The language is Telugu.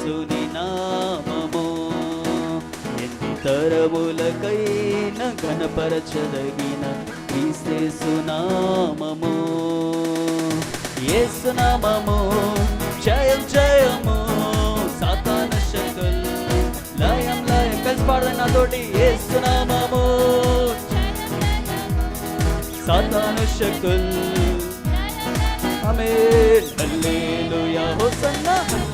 యేసుని నామము ఎన్ని తరములకైన ఘనపరచదగిన క్రీస్తు నామము. యేసు నామము జయం జయము, సాతాను శక్తులు లయం లయం. కలిసి పాడదాం నాతోటి. యేసు నామము సాతాను శక్తులు. ఆమేన్ హల్లెలూయా హోసన్నా.